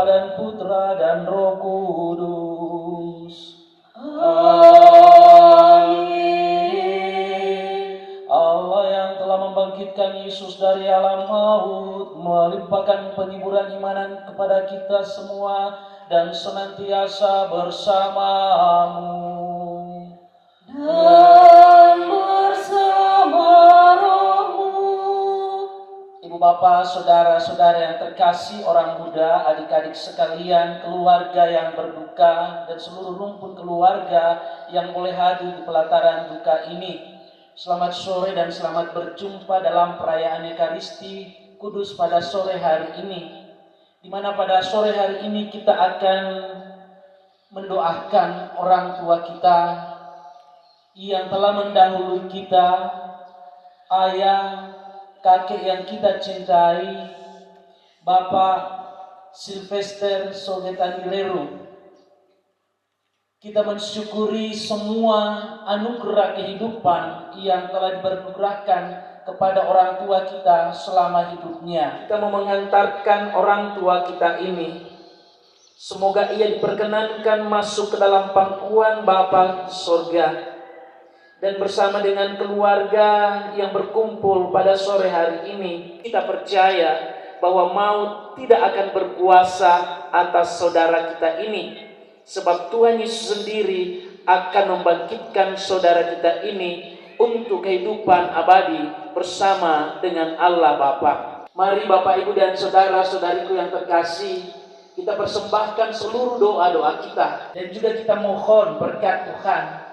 dan Putra dan Roh Kudus. Amin. Allah yang telah membangkitkan Yesus dari alam maut, melimpahkan penghiburan imanan kepada kita semua dan senantiasa bersamamu. Dan bersama rohmu. Ibu bapak, saudara-saudara yang terkasih, orang muda, adik-adik sekalian, keluarga yang berduka, dan seluruh rumpun keluarga yang boleh hadir di pelataran duka ini. Selamat sore dan selamat berjumpa dalam perayaan Ekaristi Kudus pada sore hari ini. Di mana pada sore hari ini kita akan mendoakan orang tua kita yang telah mendahului kita, ayah, kakek yang kita cintai, Bapak Silvester Sogetanireru. Kita mensyukuri semua anugerah kehidupan yang telah diberkahi kepada orang tua kita selama hidupnya. Kita mau mengantarkan orang tua kita ini, semoga ia diperkenankan masuk ke dalam pangkuan Bapa Sorga. Dan bersama dengan keluarga yang berkumpul pada sore hari ini, kita percaya bahwa maut tidak akan berkuasa atas saudara kita ini. Sebab Tuhan Yesus sendiri akan membangkitkan saudara kita ini untuk kehidupan abadi bersama dengan Allah Bapa. Mari Bapak, Ibu, dan saudara-saudariku yang terkasih, kita persembahkan seluruh doa-doa kita. Dan juga kita mohon berkat Tuhan,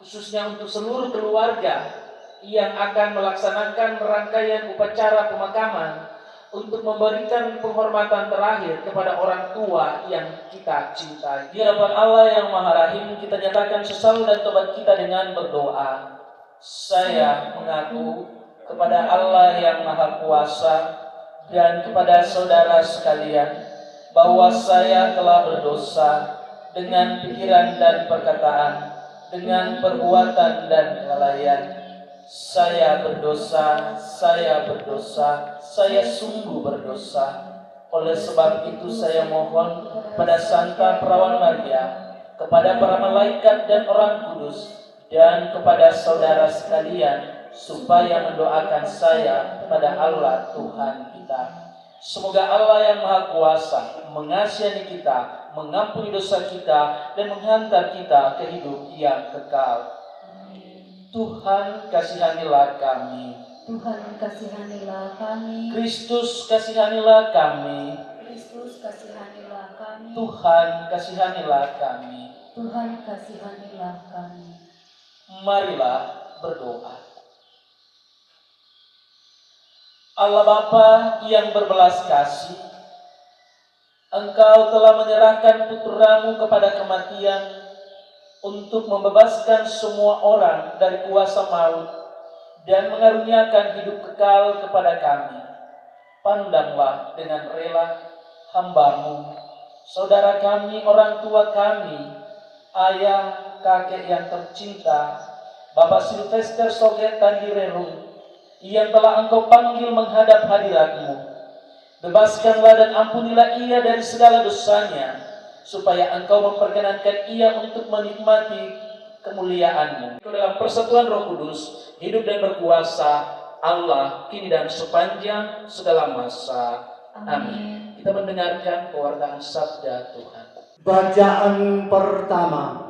khususnya untuk seluruh keluarga yang akan melaksanakan rangkaian upacara pemakaman untuk memberikan penghormatan terakhir kepada orang tua yang kita cintai. Di hadapan Allah yang Maha Rahim, kita nyatakan sesal dan tobat kita dengan berdoa. Saya mengaku kepada Allah yang Maha Kuasa dan kepada saudara sekalian bahwa saya telah berdosa dengan pikiran dan perkataan, dengan perbuatan dan kelalaian. Saya berdosa, saya sungguh berdosa. Oleh sebab itu saya mohon pada Santa Perawan Maria, kepada para malaikat dan orang kudus, dan kepada saudara sekalian, supaya mendoakan saya pada Allah Tuhan kita. Semoga Allah yang Maha Kuasa mengasihani kita, mengampuni dosa kita, dan menghantar kita ke hidup yang kekal. Tuhan kasihanilah kami. Tuhan kasihanilah kami. Kristus kasihanilah kami. Kristus kasihanilah kami. Tuhan kasihanilah kami. Tuhan kasihanilah kami. Marilah berdoa. Allah Bapa yang berbelas kasih, Engkau telah menyerahkan Putramu kepada kematian untuk membebaskan semua orang dari kuasa maut dan mengaruniakan hidup kekal kepada kami. Pandanglah dengan rela hamba-Mu, saudara kami, orang tua kami, ayah, kakek yang tercinta, Bapak Silvester Sogetanireru, yang telah Engkau panggil menghadap hadirat-Mu. Bebaskanlah dan ampunilah ia dari segala dosanya, supaya Engkau memperkenankan ia untuk menikmati kemuliaan-Mu. Dalam persatuan Roh Kudus, hidup dan berkuasa Allah kini dan sepanjang segala masa. Amin. Kita mendengarkan pewartaan sabda Tuhan. Bacaan pertama.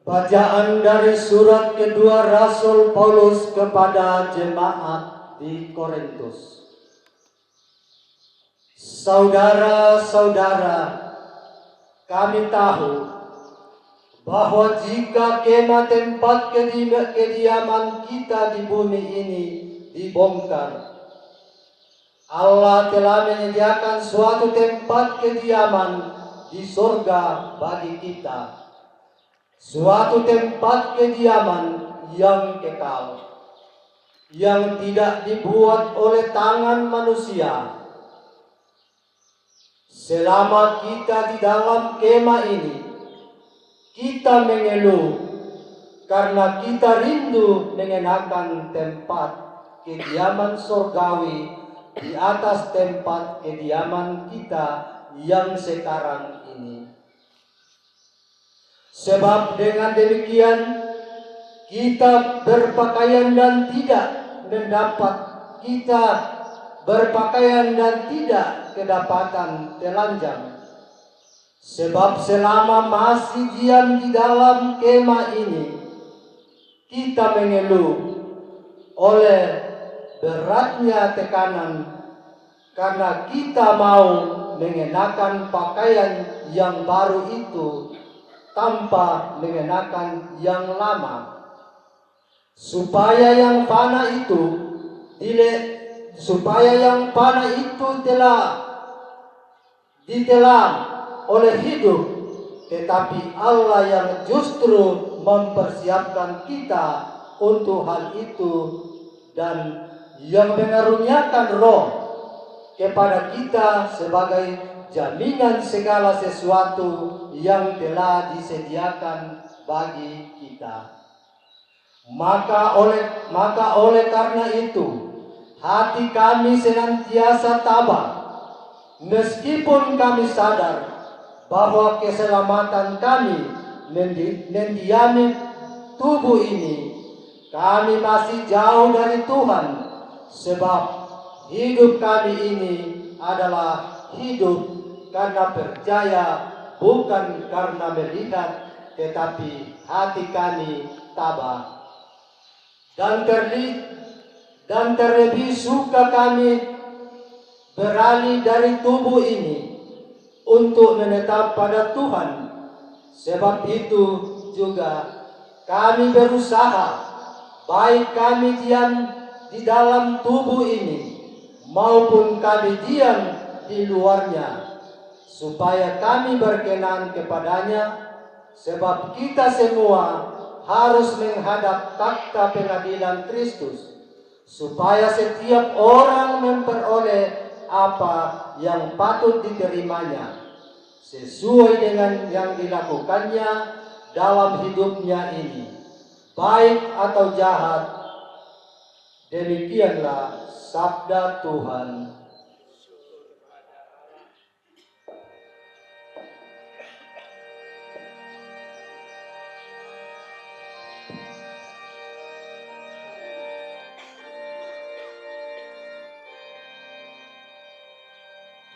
Bacaan dari surat kedua Rasul Paulus kepada jemaat di Korintus. Saudara-saudara, kami tahu bahwa jika kemah tempat kediaman kita di bumi ini dibongkar, Allah telah menyediakan suatu tempat kediaman di surga bagi kita. Suatu tempat kediaman yang kekal, yang tidak dibuat oleh tangan manusia. Selama kita di dalam kemah ini, kita mengeluh karena kita rindu mengenakan tempat kediaman surgawi di atas tempat kediaman kita yang sekarang ini. Sebab dengan demikian kita berpakaian dan tidak kedapatan telanjang. Sebab selama masih diam di dalam kemah ini, kita mengeluh oleh beratnya tekanan karena kita mau mengenakan pakaian yang baru itu tanpa mengenakan yang lama. Supaya yang fana itu telah ditelan oleh hidup, tetapi Allah yang justru mempersiapkan kita untuk hal itu dan yang mengaruniakan Roh kepada kita sebagai jaminan segala sesuatu yang telah disediakan bagi kita. Maka oleh karena itu, hati kami senantiasa tabah, meskipun kami sadar bahwa keselamatan kami mendiami tubuh ini, kami masih jauh dari Tuhan, sebab hidup kami ini adalah hidup karena percaya, bukan karena melihat, tetapi hati kami tabah. Dan terlebih suka kami beralih dari tubuh ini untuk menetap pada Tuhan. Sebab itu juga kami berusaha, baik kami diam di dalam tubuh ini maupun kami diam di luarnya, supaya kami berkenan kepadanya. Sebab kita semua harus menghadap takhta pengadilan Kristus, supaya setiap orang memperoleh apa yang patut diterimanya sesuai dengan yang dilakukannya dalam hidupnya ini, baik atau jahat. Demikianlah sabda Tuhan.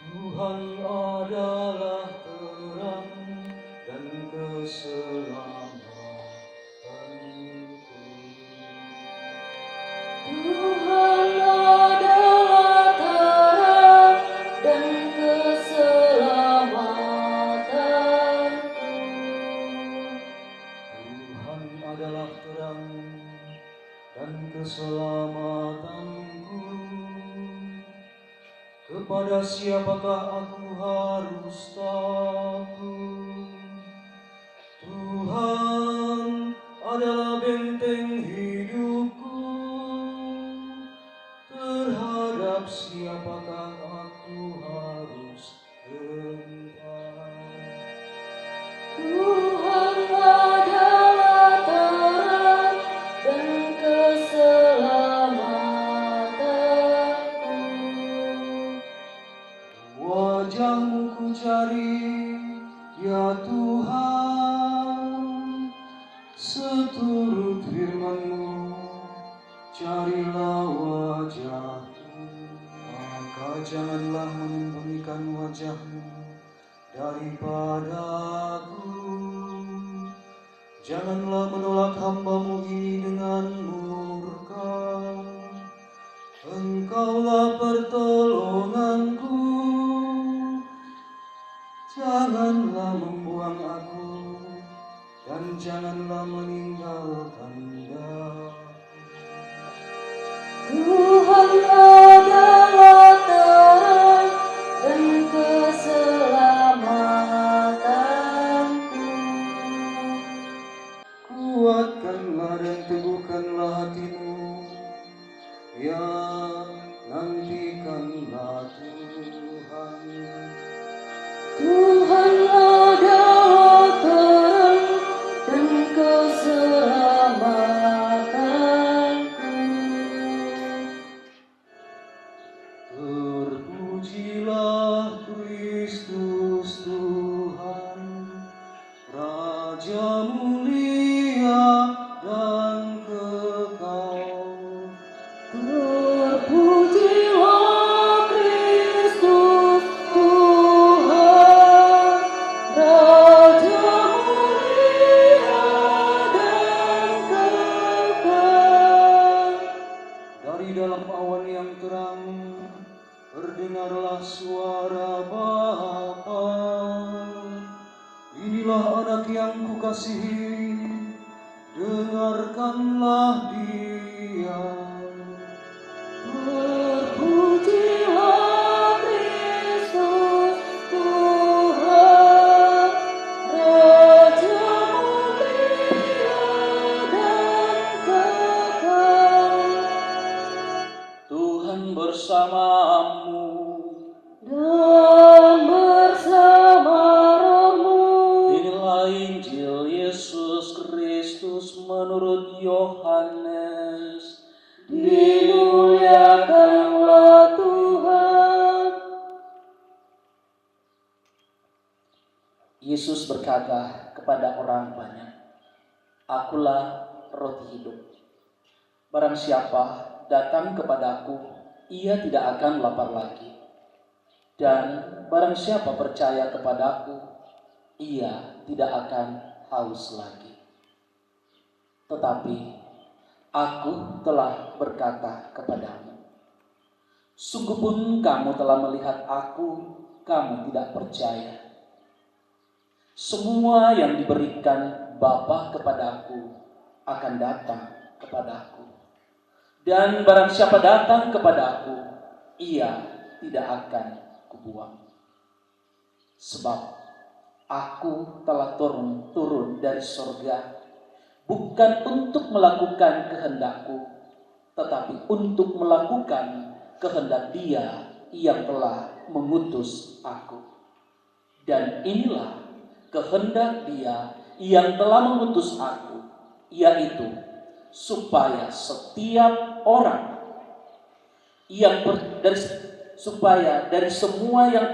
Tuhan adalah terang dan keselamatanku. Tuhan adalah terang dan keselamatanku. Tuhan adalah terang dan keselamatanku. Kepada siapakah aku harus takut? Tuhan adalah benteng hidupku. Terhadap siapakah aku harus gentar? Tuhan adalah terang dan keselamatanku. Wajah-Mu ku cari, ya Tuhan, seturut firman-Mu, carilah wajah-Mu. Maka janganlah menyembunyikan wajah-Mu daripadaku. Janganlah menolak hamba-Mu ini dengan murka. Engkaulah pertolonganku. Janganlah membuang aku, dan janganlah meninggalkan aku. Tuhan adalah terang dan keselamatan. dalam awan yang terang, terdengarlah suara Bapa. Inilah anak yang kukasihi, dengarkanlah dia. Terpujilah Kristus Tuhan, Raja mulia dan kekal. Tuhan bersamamu. Dan bersama rohmu. Inilah Injil Yesus Kristus menurut Yohanes. Dimuliakanlah Tuhan. Yesus berkata kepada orang banyak, "Akulah roti hidup. Barang siapa datang kepadaku, ia tidak akan lapar lagi. Dan barang siapa percaya kepadaku, ia tidak akan haus lagi. Tetapi Aku telah berkata kepadamu, sungguh pun kamu telah melihat aku, kamu tidak percaya. Semua yang diberikan Bapa kepadaku akan datang kepadaku. Dan barang siapa datang kepadaku, ia tidak akan kubuang. Sebab aku telah turun dari sorga, bukan untuk melakukan kehendakku, tetapi untuk melakukan kehendak Dia yang telah mengutus aku. Dan inilah kehendak Dia yang telah mengutus aku, yaitu supaya setiap orang yang dari semua yang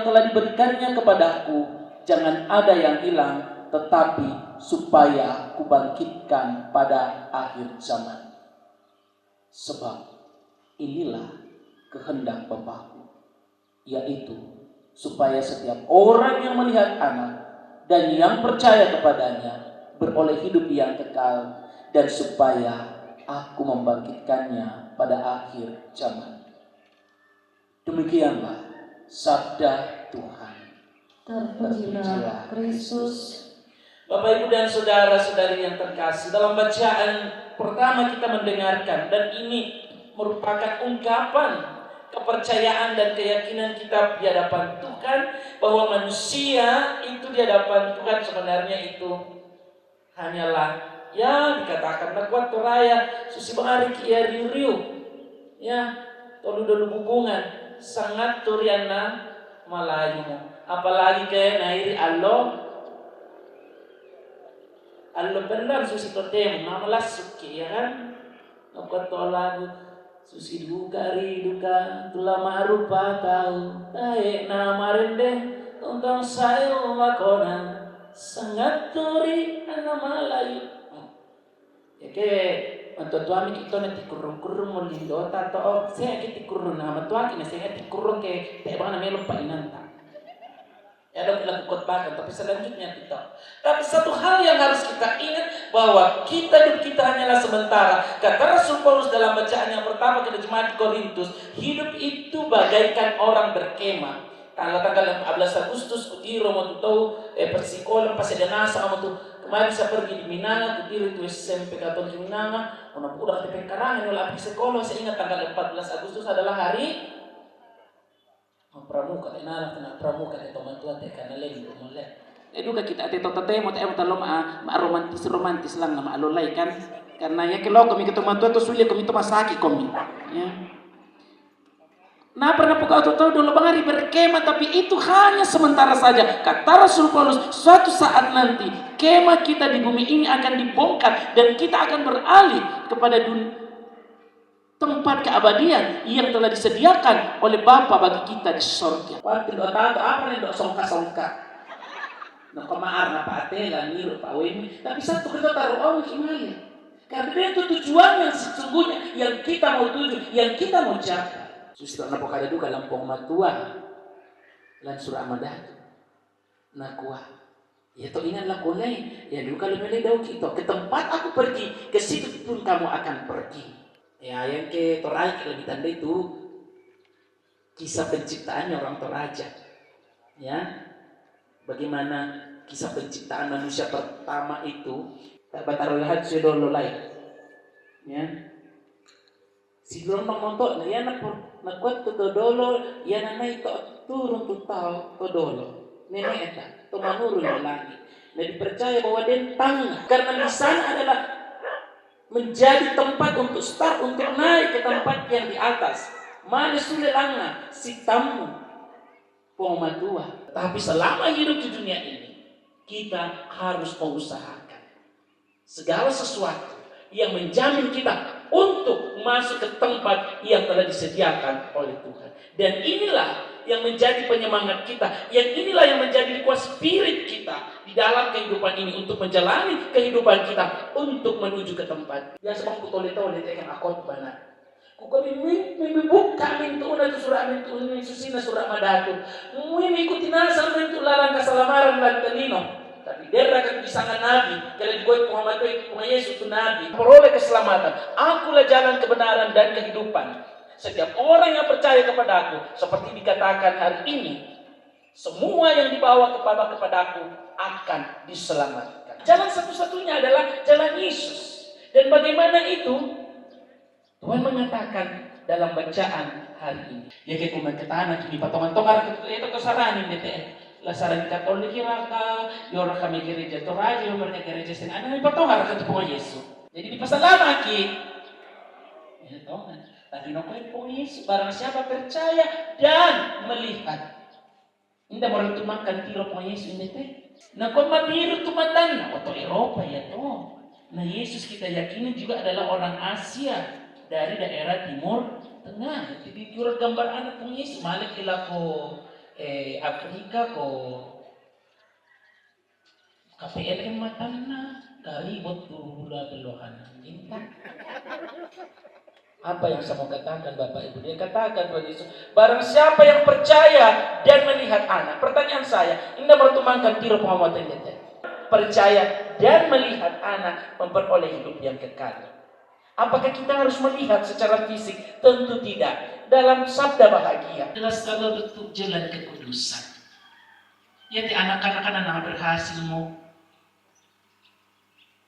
telah diberikannya kepadaku, jangan ada yang hilang, tetapi supaya kubangkitkan pada akhir zaman. Sebab inilah kehendak Bapakku, yaitu supaya setiap orang yang melihat Anak dan yang percaya kepadanya beroleh hidup yang kekal, dan supaya aku membangkitkannya pada akhir zaman. Demikianlah sabda Tuhan. Terpujilah Kristus. Bapak, Ibu, dan saudara-saudari yang terkasih, dalam bacaan pertama kita mendengarkan, dan ini merupakan ungkapan kepercayaan dan keyakinan kita di hadapan Tuhan, bahwa manusia itu di hadapan Tuhan sebenarnya itu hanyalah dikatakan nakuat toraya susi bangari kia riu tolu dulu hubungan sangat turiana malayu, apalagi kayak nairi allo benar susi totem namalas suki, ya kan? Nakuat lagu susi duka tula marupa tahu namarin deh untuk saya lakonan sangat turi anak malayu. Untuk tuami kita nanti kurung mo lindo tato saya kita kurung nama tuaki na saya kurung ke tebang na melong painanta. Ya dok kita khotbahkan, tapi selanjutnya kita. Tapi satu hal yang harus kita ingat, bahwa hidup kita hanyalah sementara. Kata Rasul Paulus dalam bacaan yang pertama ke jemaat Korintus, hidup itu bagaikan orang berkemah. Tanggal 14 Agustus kutiro mo tahu persikolan pasidanasa mo tu kemarin saya pergi di Minanga kutiro itu SMP Katon di Minanga, udah di Pengkarangan wala psikolog. Saya ingat tanggal 14 Agustus adalah hari pramuka, pramuka itu mantua teh kana lain mulai. Duka kita ate totate mo tayo talom romantis lang na maalolay kan, karena ya kalau kami ketemu mantua to sulit kami to masaki kami. Ya. Nah pernah pukau tahu dulu bang hari berkemah, tapi itu hanya sementara saja. Kata Rasul Paulus, suatu saat nanti kemah kita di bumi ini akan dibongkar dan kita akan beralih kepada tempat keabadian yang telah disediakan oleh Bapa bagi kita di surga. Waktu doa apa nih doa songka-songka. Nah kemaar na paatela niru pawemi, tapi satu kita taruh Allah gimana? Karena itu tujuan yang sesungguhnya yang kita mau tuju, yang kita mau capai. Suster na pokada duka lampong matua lan surah amadatu na kuah Ya toh ingatlah kulai. Ya dulu kalau milih daun itu ke tempat aku pergi, ke situ pun kamu akan pergi. Ya yang ke Toraja lebih tanda itu kisah penciptaannya orang Toraja. Ya, bagaimana kisah penciptaan manusia pertama itu tak batal lihat sedolo lain. Ya, si dorong nonton na yan nakuat to dolo yan na ito turun to tao to dolo nenek eta to manurun di langit. Nah dipercaya bahwa tangga karena di sana adalah menjadi tempat untuk start untuk naik ke tempat yang di atas. Mana sudah langa si tamu pematua. Tapi selama hidup di dunia ini kita harus mengusahakan segala sesuatu yang menjamin kita untuk masuk ke tempat yang telah disediakan oleh Tuhan. Dan inilah yang menjadi penyemangat kita, yang inilah yang menjadi kuat spirit kita di dalam kehidupan ini untuk menjalani kehidupan kita untuk menuju ke tempat. Yang sebab kutole-tole tekan akot bana. Kuko buka mintu una tu surah mintu susina surah madatu. Mimi ikutinasa mintu larang kasalamaran lan talino. Tapi dia akan disangka Nabi. Kalau dikoi Muhammad itu Yesus itu Nabi. Peroleh keselamatan. Akulah jalan kebenaran dan kehidupan. Setiap orang yang percaya kepada aku, seperti dikatakan hari ini, semua yang dibawa kepada aku akan diselamatkan. Jalan satu-satunya adalah jalan Yesus. Dan bagaimana itu? Tuhan mengatakan dalam bacaan hari ini. Ya kita ketahanan kini patongan-tongan itu kesarahan ini teh. Lasaran Katolik raka, yora kami gereja Toraja, mereka gereja setengah ada patongan raka tu Yesus. Jadi di pasal lama ki. Ya tongan. Tapi nokoy po Yesus barang siapa percaya dan melihat. Indah orang tu makan tiro po Yesus ini teh. Nah kau mabiru tu matan, atau Eropa ya toh. Nah Yesus kita yakini juga adalah orang Asia dari daerah Timur Tengah. Jadi jurang gambar anak pun Yesus malik ila ko Afrika ko KPLM matana dari betul belohan. Apa yang saya mau katakan Bapak Ibu? Dia katakan Tuhan Yesus, barang siapa yang percaya dan melihat anak. Pertanyaan saya, indah bertumangkan tiro pengamatan kita. Percaya dan melihat anak memperoleh hidup yang kekal. Apakah kita harus melihat secara fisik? Tentu tidak. Dalam sabda bahagia adalah segala bentuk jalan kekudusan. Ya di anak-anak anak berhasilmu.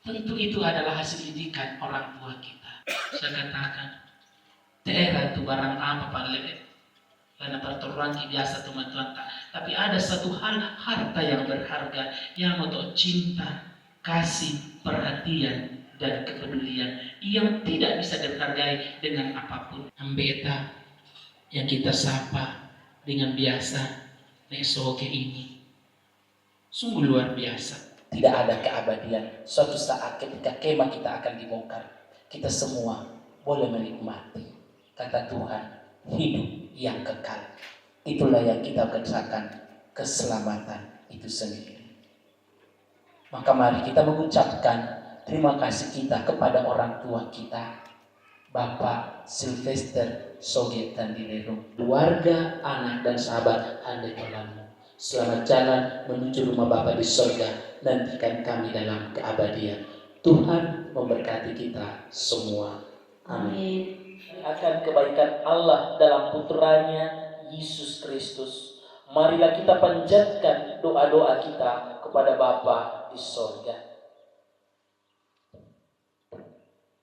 Tentu itu adalah hasil didikan orang tua kita. Saya katakan, daerah itu barang apa Pak Lele? Karena perturuan biasa teman-teman. Tapi ada satu hal harta yang berharga yang untuk cinta, kasih, perhatian dan kepedulian yang tidak bisa dihargai dengan apapun. Ambeta yang kita sapa dengan biasa nesoke ini sungguh luar biasa. Tidak ada keabadian. Suatu saat ketika kemah kita akan dibongkar, kita semua boleh menikmati kata Tuhan hidup yang kekal. Itulah yang kita katakan keselamatan itu sendiri. Maka mari kita mengucapkan terima kasih kita kepada orang tua kita, Bapak Sylvester Soge Tandirero, keluarga, anak dan sahabat Anda Tolamu. Selamat jalan menuju rumah Bapa di surga. Nantikan kami dalam keabadian. Tuhan memberkati kita semua. Amin. Akan kebaikan Allah dalam putranya Yesus Kristus. Marilah kita panjatkan doa-doa kita kepada Bapa di surga.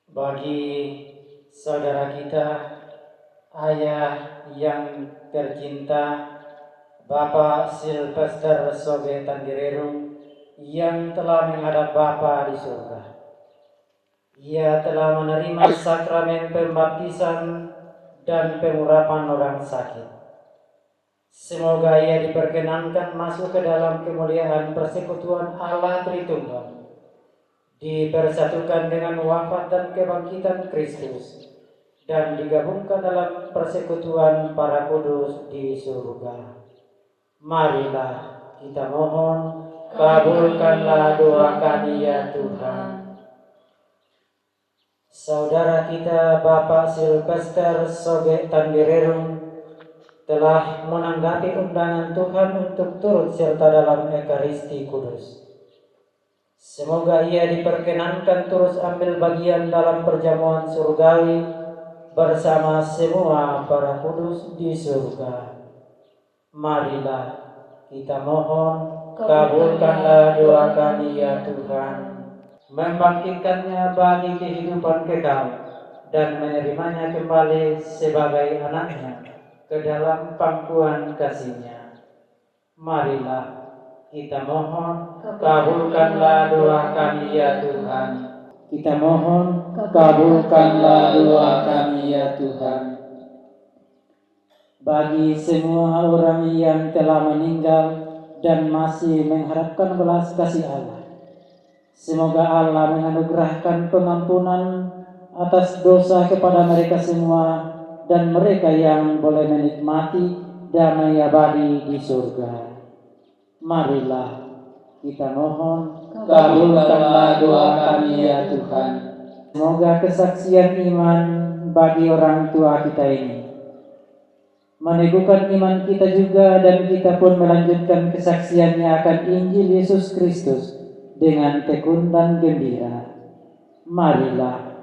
Bagi saudara kita, ayah yang tercinta, Bapak Sylvester Soge Tandirero yang telah menghadap Bapa di surga. Ia telah menerima sakramen pembaptisan dan pengurapan orang sakit. Semoga ia diperkenankan masuk ke dalam kemuliaan persekutuan Allah Tritunggal, dipersatukan dengan wafat dan kebangkitan Kristus, dan digabungkan dalam persekutuan para kudus di surga. Marilah kita mohon, kabulkanlah doa kami ya Tuhan. Saudara kita Bapak Sylvester Soge Tandirero telah menanggapi undangan Tuhan untuk turut serta dalam Ekaristi Kudus. Semoga ia diperkenankan terus ambil bagian dalam perjamuan surgawi bersama semua para kudus di surga. Marilah kita mohon, kabulkanlah doa kami ya Tuhan, membangkitkannya bagi kehidupan kekal dan menerimanya kembali sebagai anaknya ke dalam pangkuan kasih-Nya. Marilah kita mohon, kabulkanlah doa kami ya Tuhan. Kita mohon, kabulkanlah doa kami ya Tuhan. Bagi semua orang yang telah meninggal dan masih mengharapkan belas kasih Allah, semoga Allah menganugerahkan pengampunan atas dosa kepada mereka semua dan mereka yang boleh menikmati damai abadi di surga. Marilah kita mohon, kabulkanlah doa kami ya Tuhan. Semoga kesaksian iman bagi orang tua kita ini meneguhkan iman kita juga, dan kita pun melanjutkan kesaksiannya akan Injil Yesus Kristus dengan tekun dan gembira. Marilah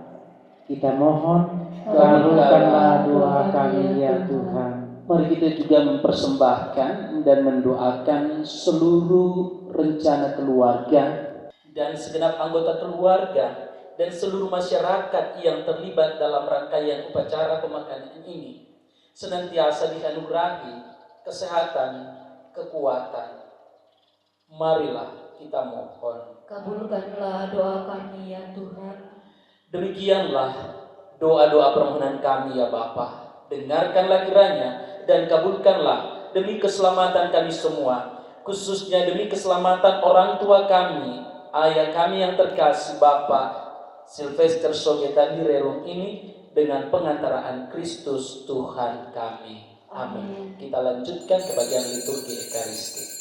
kita mohon, kabulkanlah doa kami ya Tuhan. Mari kita juga mempersembahkan dan mendoakan seluruh rencana keluarga dan segenap anggota keluarga dan seluruh masyarakat yang terlibat dalam rangkaian upacara pemakanan ini, senantiasa dianugerahi kesehatan, kekuatan. Marilah kita mohon. Kabulkanlah doa kami ya Tuhan. Demikianlah doa-doa permohonan kami ya Bapa. Dengarkanlah kiranya dan kabulkanlah demi keselamatan kami semua, khususnya demi keselamatan orang tua kami, ayah kami yang terkasih Bapak Sylvester Sogetandi Rerum ini, dengan pengantaraan Kristus Tuhan kami. Amin. Kita lanjutkan ke bagian liturgi Ekaristi.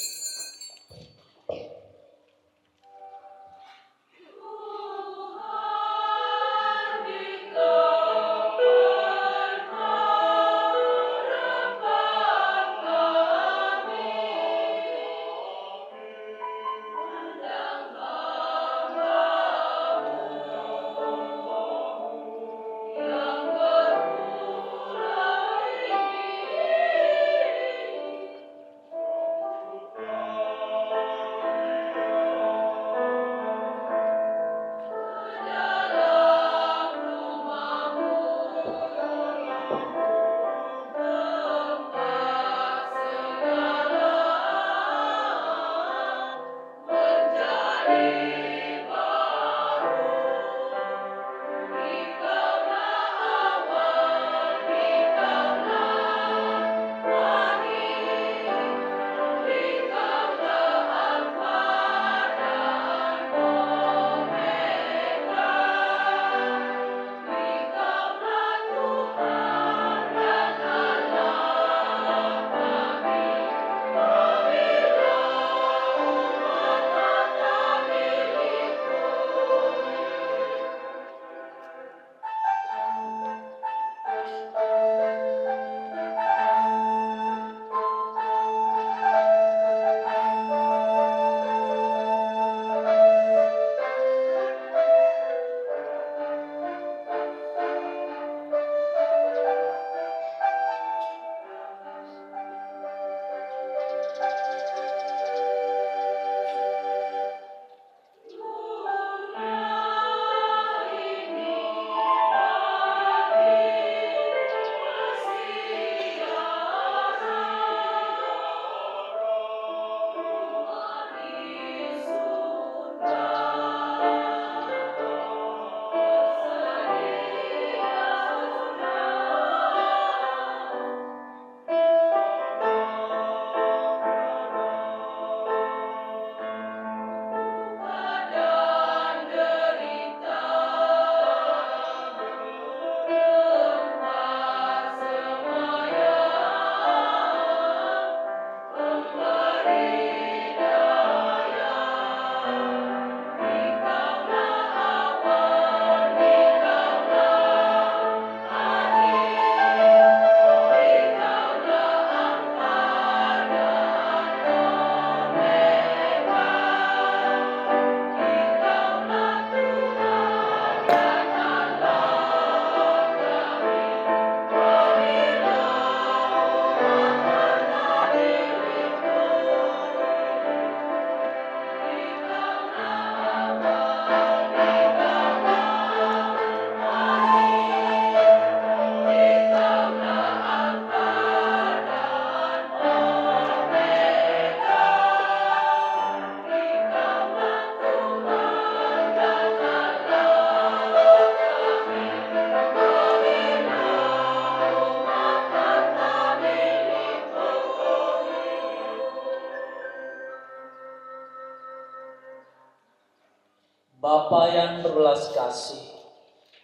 Bapa yang berbelas kasih,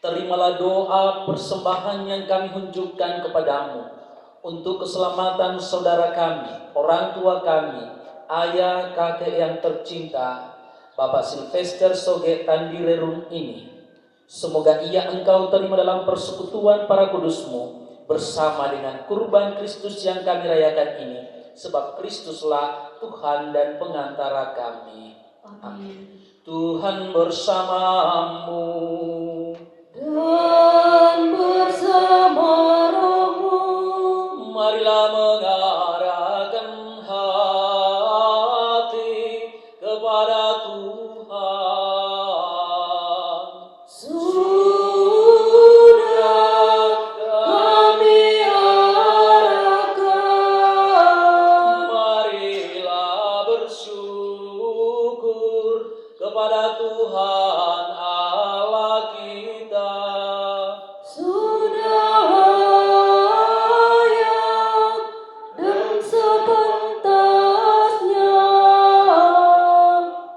terimalah doa persembahan yang kami hunjukkan kepadamu untuk keselamatan saudara kami, orang tua kami, ayah kakek yang tercinta, Bapak Silvester Soge Tandirerun ini. Semoga ia engkau terima dalam persekutuan para kudusmu bersama dengan kurban Kristus yang kami rayakan ini, sebab Kristuslah Tuhan dan pengantara kami. Amin. Tuhan bersamamu Dan bersama rohmu. Marilah mengarahkan hati kepada Tuhan. Sudah kami arahkan. Marilah bersyukur kepada Tuhan Allah kita. Sudah layak dan sepantasnya.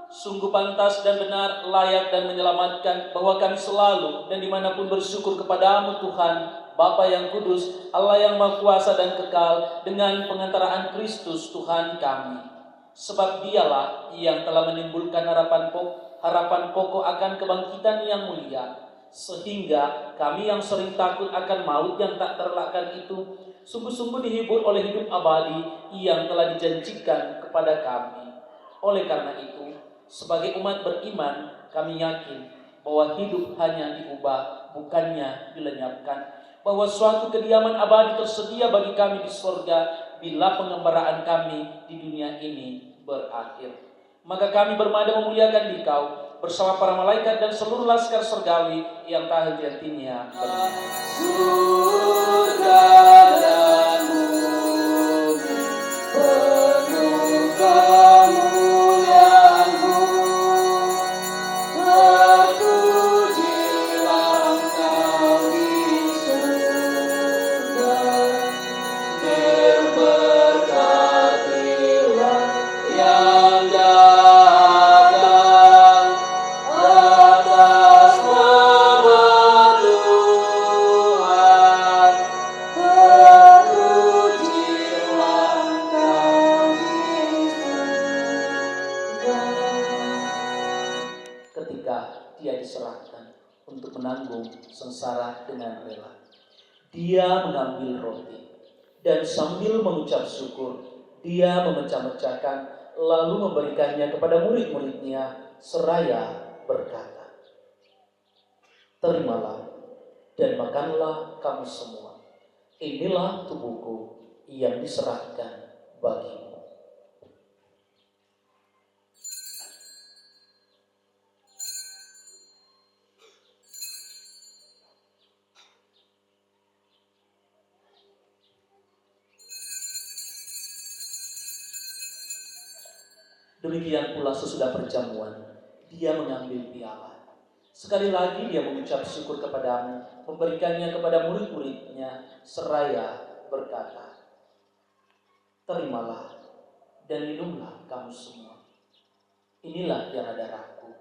Sungguh pantas dan benar, layak dan menyelamatkan bahwa kami selalu dan dimanapun bersyukur kepadamu Tuhan, Bapa yang kudus, Allah yang maha kuasa dan kekal, dengan pengantaraan Kristus Tuhan kami. Sebab dialah yang telah menimbulkan harapan pokok akan kebangkitan yang mulia, sehingga kami yang sering takut akan maut yang tak terelakkan itu, sungguh-sungguh dihibur oleh hidup abadi yang telah dijanjikan kepada kami. Oleh karena itu, sebagai umat beriman, kami yakin bahwa hidup hanya diubah, bukannya dilenyapkan. Bahwa suatu kediaman abadi tersedia bagi kami di surga bila pengembaraan kami di dunia ini berakhir. Maka kami bermada memuliakan Dikau bersama para malaikat dan seluruh laskar surgawi yang tak henti-hentinya Surga dan bumi penuh kemuliaan-Mu. Terpujilah Engkau di surga, berberkatilah yang datang atas nama Tuhan. Terpujilah Engkau di surga. ketika dia diserahkan untuk menanggung sengsara dengan rela. Dia mengambil roti dan sambil mengucap syukur, dia memecah-mecahkan lalu memberikannya kepada murid-muridnya seraya berkata, "Terimalah dan makanlah kamu semua. Inilah tubuhku yang diserahkan bagimu." Demikian pula sesudah perjamuan, dia mengambil piala. Sekali lagi dia mengucap syukur kepadamu, memberikannya kepada murid-muridnya, seraya berkata, "Terimalah dan minumlah kamu semua. Inilah yang darahku,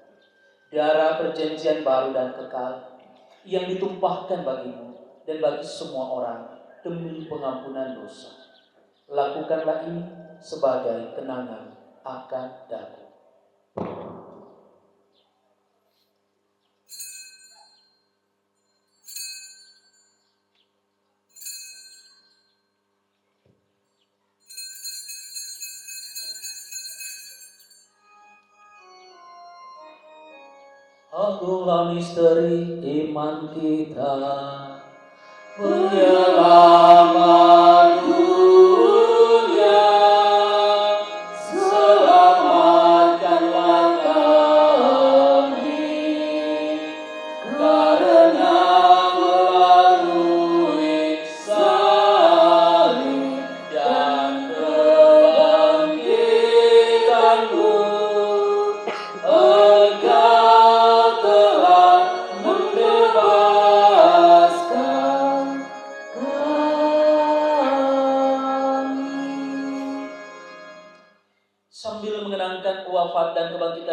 darah perjanjian baru dan kekal, yang ditumpahkan bagimu dan bagi semua orang demi pengampunan dosa. Lakukanlah ini sebagai kenangan akan daku." Agunglah misteri iman kita, penyelamat dunia. Selamatkanlah kami, karena melalui salib dan kebangkitan-Mu, Engkau telah membebaskan kami.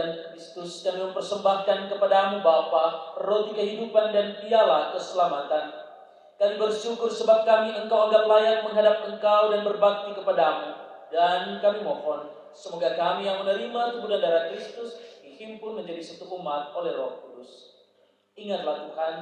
dan Kristus, kami mempersembahkan kepadamu Bapa roti kehidupan dan piala keselamatan. Kami bersyukur sebab kami Engkau anggap layak menghadap Engkau dan berbakti kepadamu. Dan kami mohon, semoga kami yang menerima tubuh dan darah Kristus dihimpun menjadi satu umat oleh Roh Kudus. Ingatlah Tuhan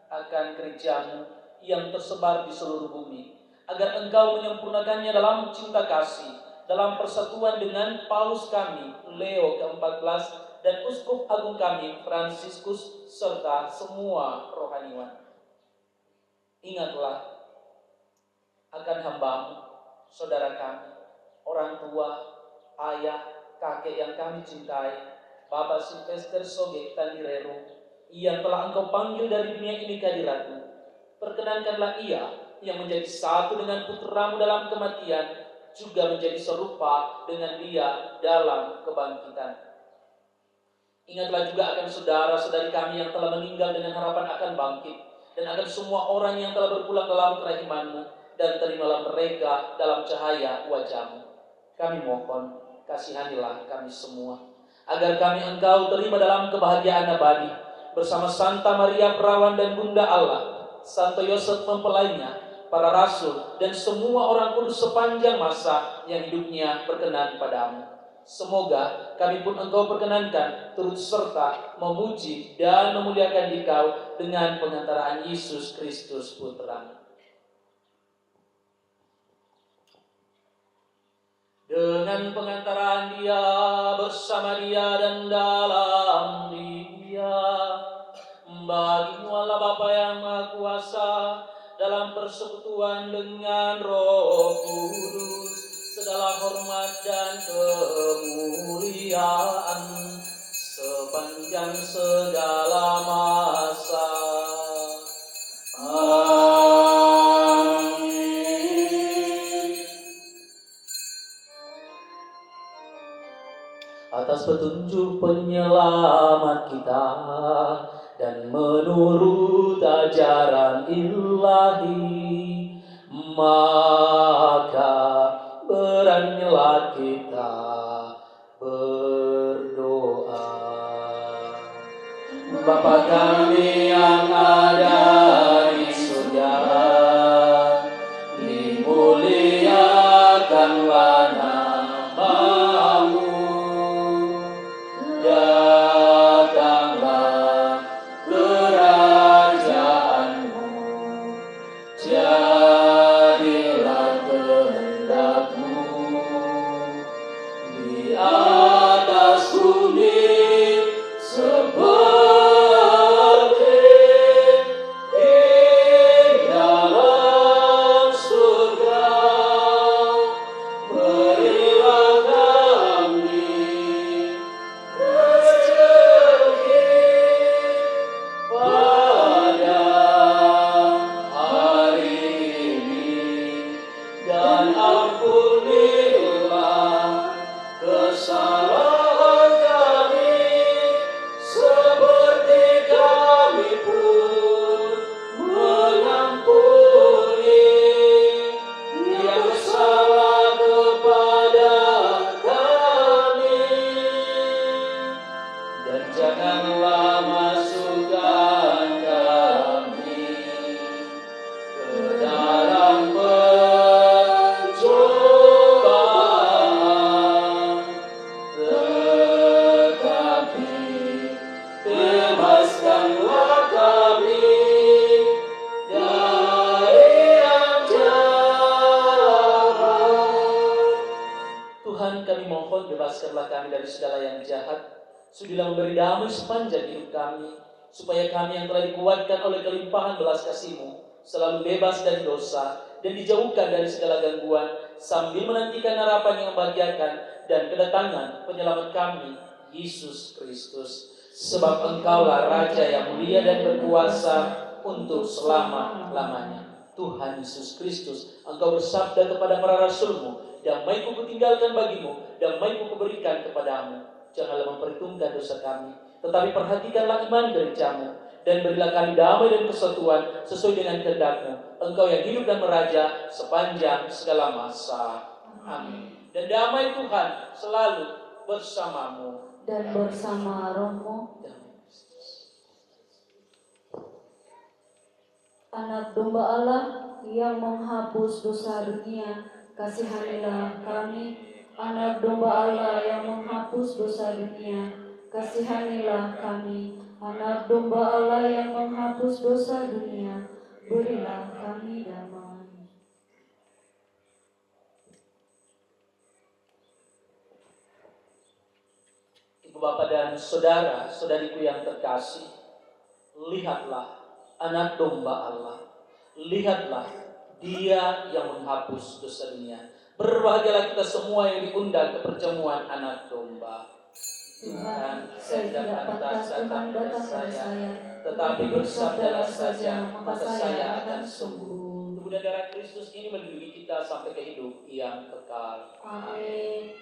akan gerejamu yang tersebar di seluruh bumi, agar Engkau menyempurnakannya dalam cinta kasih, dalam persatuan dengan Paus kami, Leo ke-14, dan Uskup Agung kami, Fransiskus, serta semua rohaniwan. Ingatlah akan hambamu, saudara kami, orang tua, ayah, kakek yang kami cintai, Bapak Silvester Sogek Tandirero, yang telah Engkau panggil dari dunia ini ke hadirat-Mu. Perkenankanlah ia yang menjadi satu dengan putramu dalam kematian, juga menjadi serupa dengan dia dalam kebangkitan. Ingatlah juga akan saudara-saudari kami yang telah meninggal dengan harapan akan bangkit, dan akan semua orang yang telah berpulang dalam kerahiman-Mu, dan terimalah mereka dalam cahaya wajah-Mu. Kami mohon, kasihanilah kami semua, agar kami Engkau terima dalam kebahagiaan abadi, bersama Santa Maria Perawan dan Bunda Allah, Santo Yosef mempelainya, para rasul, dan semua orang kudus sepanjang masa yang hidupnya berkenan padamu. Semoga kami pun Engkau perkenankan turut serta memuji dan memuliakan Dikau dengan pengantaraan Yesus Kristus Putra-Mu. Dengan pengantaraan Dia, bersama Dia, dan dalam Dia, bagi-Mu Allah Bapa yang Maha Kuasa, dalam persekutuan dengan Roh Kudus, segala hormat dan kemuliaan sepanjang segala masa. Amin. Atas petunjuk penyelamat kita dan menurut ajaran ilahi, maka beranilah kita berdoa. Bapa kami yang ada di surga, dimuliakanlah nama-Mu, datanglah kerajaan-Mu, jadilah kehendak-Mu di atas bumi seperti di dalam surga. Berilah kami rezeki pada hari ini, dan ampunilah kesalahan kami seperti kami pun mengampuni yang bersalah kepada kami. Dan janganlah masukkan kami ke dalam pencobaan, tetapi bebaskanlah kami dari yang jahat. Tuhan, kami mohon bebaskanlah kami dari segala yang jahat. Sudilah memberi damai sepanjang hidup kami, supaya kami yang telah dikuatkan oleh kelimpahan belas kasih-Mu selalu bebas dari dosa dan dijauhkan dari segala gangguan, sambil menantikan harapan yang membahagiakan dan kedatangan penyelamat kami, Yesus Kristus. Sebab Engkaulah Raja yang mulia dan berkuasa untuk selama-lamanya. Tuhan Yesus Kristus, Engkau bersabda kepada para rasul-Mu, damai-Ku kutinggalkan bagi-Mu, damai-Ku kuberikan kepadamu. Janganlah memperhitungkan dosa kami, tetapi perhatikanlah iman gereja-Mu, dan berilah kami damai dan kesatuan sesuai dengan kehendak-Mu. Engkau yang hidup dan meraja sepanjang segala masa. Amin. Dan damai Tuhan selalu bersamamu. dan bersama rohmu. Anak domba Allah yang menghapus dosa dunia, kasihanilah kami. Anak domba Allah yang menghapus dosa dunia, kasihanilah kami. Anak domba Allah yang menghapus dosa dunia, berilah kami damai. Ibu bapak dan saudara, saudariku yang terkasih, lihatlah anak domba Allah. Lihatlah dia yang menghapus dosa dunia. Berbahagialah kita semua yang diundang ke perjamuan anak domba. Tuhan, saya tidak pantas Tuhan datang pada saya, tetapi bersabdalah saja, maka saya akan sembuh. Tubuh dan darah Kristus ini melindungi kita sampai ke hidup yang kekal. Amin.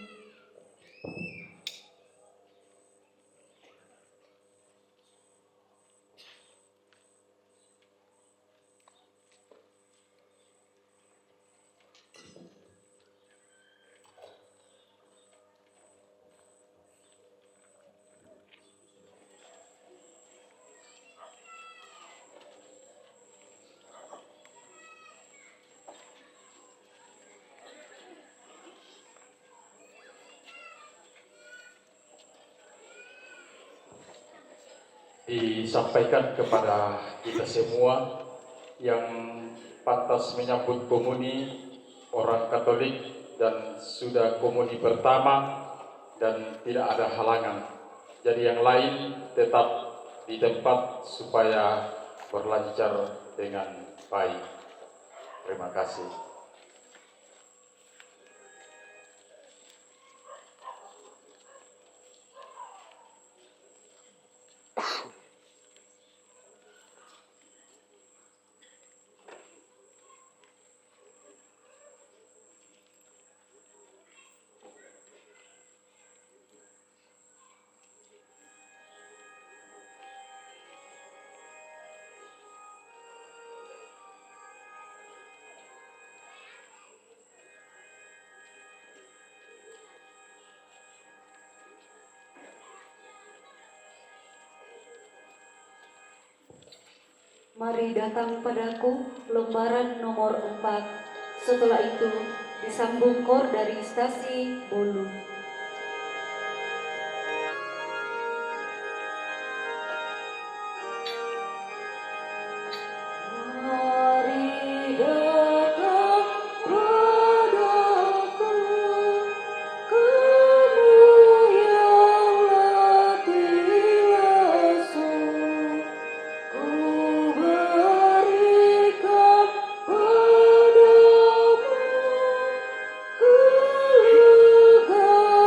Disampaikan kepada kita semua yang pantas menyambut komuni orang Katolik dan sudah komuni pertama dan tidak ada halangan. Jadi yang lain tetap di tempat supaya berlancar dengan baik. Terima kasih. Mari datang padaku, lembaran nomor 4. Setelah itu disambung kor dari stasi Bolu. Mari datang padaku, kamu yang letih lesu. Ku berikan padamu kelegaan.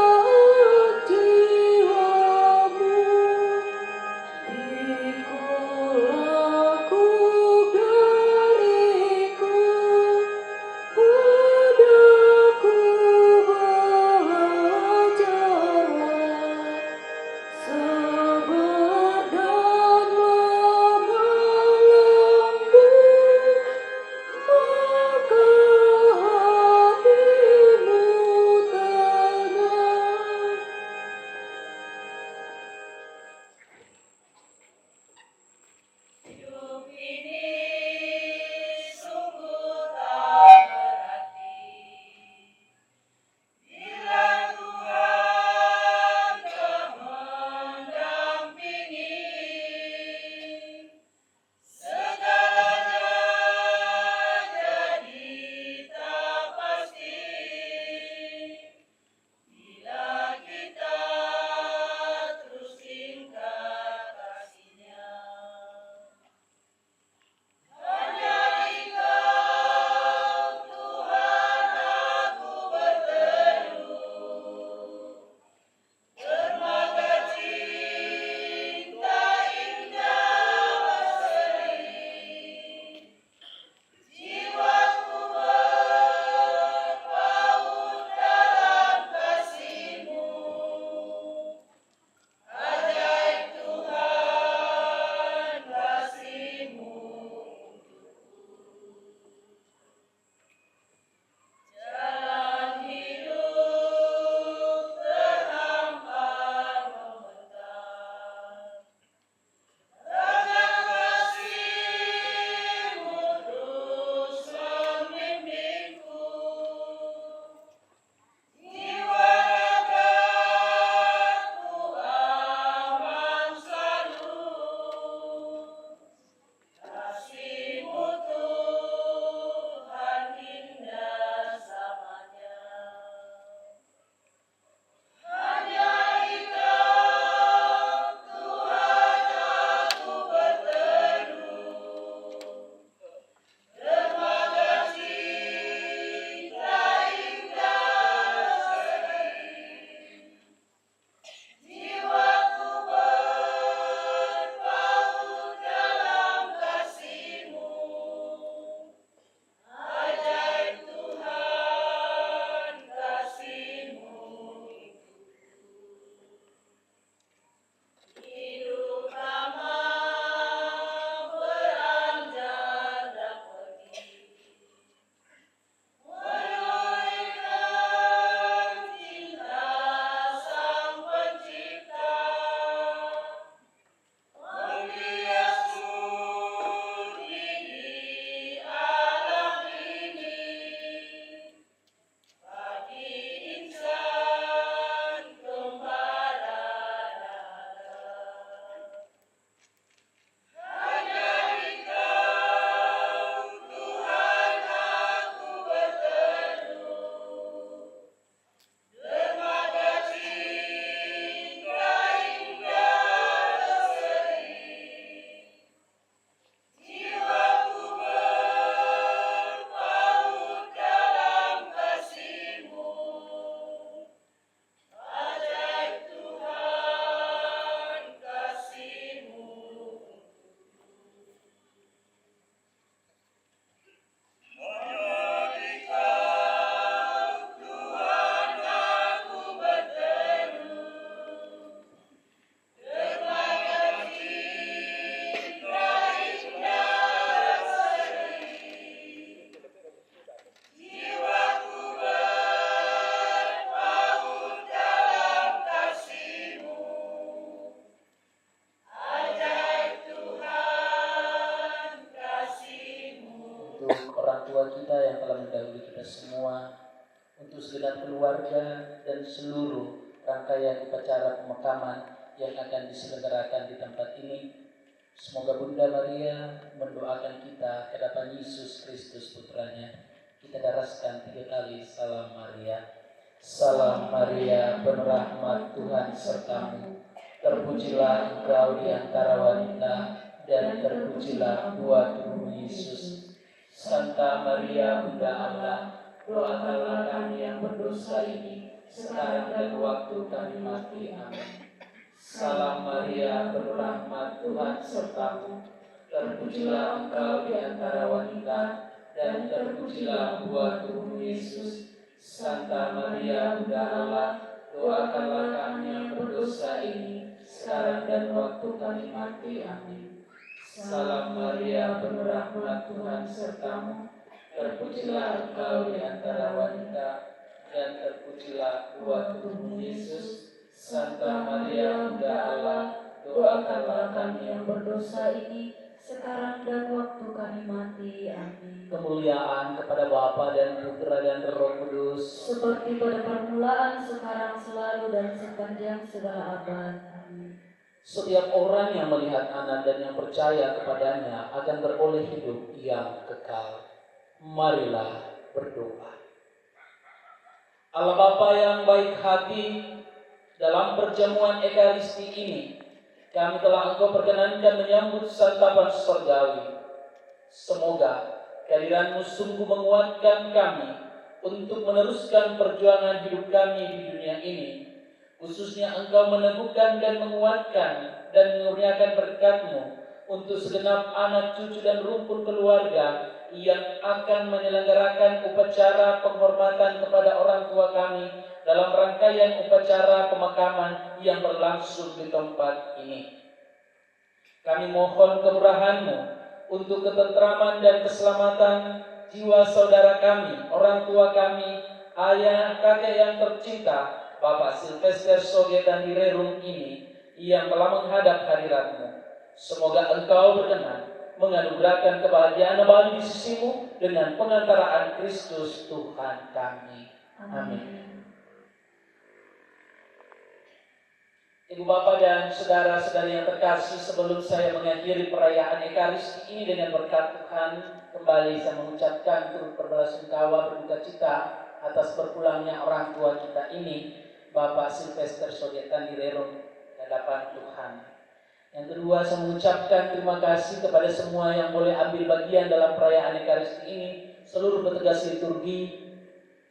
Bapa kita yang telah mendahului kita semua, untuk segenap keluarga dan seluruh rangkaian upacara pemakaman yang akan diselenggarakan di tempat ini. Semoga Bunda Maria mendoakan kita ke hadapan Yesus Kristus Putranya. Kita daraskan 3 kali Salam Maria. Salam Maria, penuh rahmat, Tuhan sertamu. Terpujilah engkau di antara wanita, dan terpujilah buah tubuh Yesus. Santa Maria, Bunda Allah, doakanlah kami yang berdosa ini, sekarang dan waktu kami mati. Amin. Salam Maria, penuh rahmat, Tuhan sertamu. Terpujilah engkau di antara wanita, dan terpujilah buah tubuh Yesus. Santa Maria, Bunda Allah, doakanlah kami yang berdosa ini, sekarang dan waktu kami mati. Amin. Salam Maria, penuh rahmat, Tuhan sertamu. Terpujilah engkau di antara wanita, dan terpujilah buah tubuh Yesus. Santa Maria, Bunda Allah, doakanlah kami yang berdosa ini, sekarang dan waktu kami mati. Amin. Kemuliaan kepada Bapa dan Putra dan Roh Kudus, seperti pada permulaan, sekarang, selalu, dan sepanjang segala abad. Amin. Setiap orang yang melihat Anak dan yang percaya kepadanya akan beroleh hidup yang kekal. Marilah berdoa. Allah Bapa yang baik hati, dalam perjamuan Ekaristi ini kami telah Engkau perkenankan menyambut santapan surgawi. Semoga kehadiran-Mu sungguh menguatkan kami untuk meneruskan perjuangan hidup kami di dunia ini. Khususnya Engkau meneguhkan dan menguatkan dan mengurniakan berkat-Mu untuk segenap anak, cucu, dan rumpun keluarga yang akan menyelenggarakan upacara penghormatan kepada orang tua kami dalam rangkaian upacara pemakaman yang berlangsung di tempat ini. Kami mohon kemurahan-Mu untuk ketentraman dan keselamatan jiwa saudara kami, orang tua kami, ayah, kakek yang tercinta, Bapak Silvester Sogetan Direrum ini yang telah menghadap hadirat-Mu. Semoga Engkau berkenan menganugerahkan kebahagiaan abadi di sisi-Mu dengan pengantaraan Kristus Tuhan kami. Amin. Ibu Bapak dan saudara-saudari yang terkasih, sebelum saya mengakhiri perayaan Ekaristi ini dengan berkat Tuhan, kembali saya mengucapkan turut berbelasungkawa berduka cita atas berpulangnya orang tua kita ini, Bapak Silvester Sogetan Direrum, di hadapan Tuhan. Yang kedua, saya mengucapkan terima kasih kepada semua yang boleh ambil bagian dalam perayaan Ekaristi ini, seluruh petugas liturgi,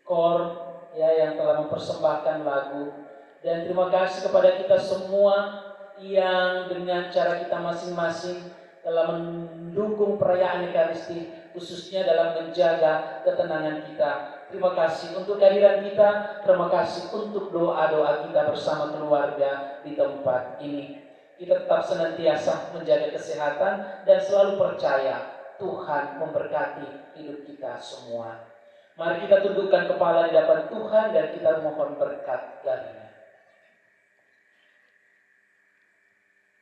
kor, yang telah mempersembahkan lagu, dan terima kasih kepada kita semua yang dengan cara kita masing-masing telah mendukung perayaan Ekaristi, khususnya dalam menjaga ketenangan kita. Terima kasih untuk kehadiran kita, terima kasih untuk doa-doa kita bersama keluarga di tempat ini. Kita tetap senantiasa menjaga kesehatan dan selalu percaya Tuhan memberkati hidup kita semua. Mari kita tundukkan kepala di hadapan Tuhan dan kita mohon berkat darinya.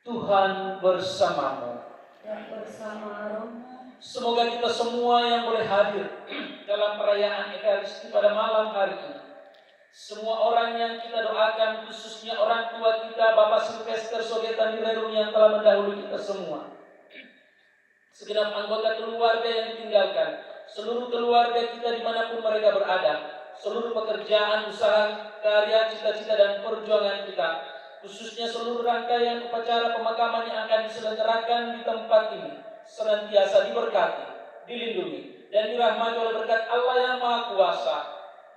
Tuhan bersamamu Dan bersama rohmu, semoga kita semua yang boleh hadir dalam perayaan Ekaristi pada malam hari ini, semua orang yang kita doakan, khususnya orang tua kita, Bapak Silvester Sogetan Direrum yang telah mendahului kita semua, segenap anggota keluarga yang ditinggalkan, seluruh keluarga kita dimanapun mereka berada, seluruh pekerjaan, usaha, karya, cita-cita, dan perjuangan kita, khususnya seluruh rangkaian upacara pemakaman yang akan diselenggarakan di tempat ini, senantiasa diberkati, dilindungi, dan dirahmati oleh berkat Allah yang Maha Kuasa,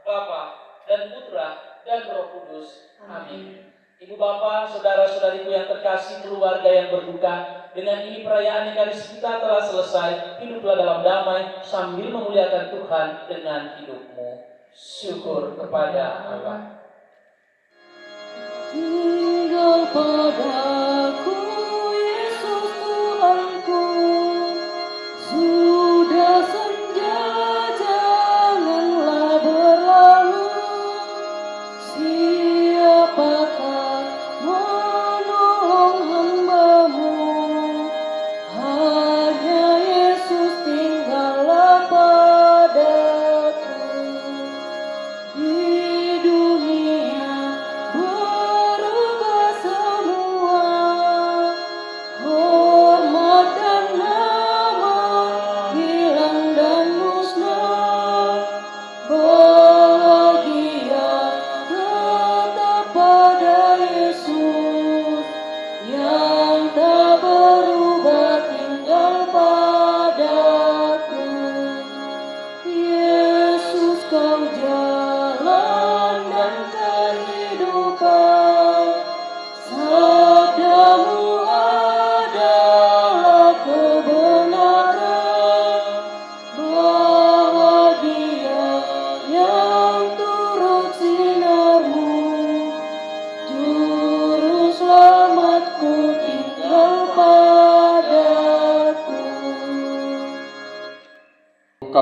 Bapa dan Putra dan Roh Kudus. Amin. Ibu Bapak, saudara-saudariku yang terkasih, keluarga yang berduka, dengan ini perayaan Ekaristi kita telah selesai. Hiduplah dalam damai sambil memuliakan Tuhan dengan hidupmu. Syukur kepada Allah. tinggal padaku, Yesus Tuhanku, sudah senja janganlah berlalu, siapakah menolong hamba-Mu, hanya Yesus tinggallah padaku.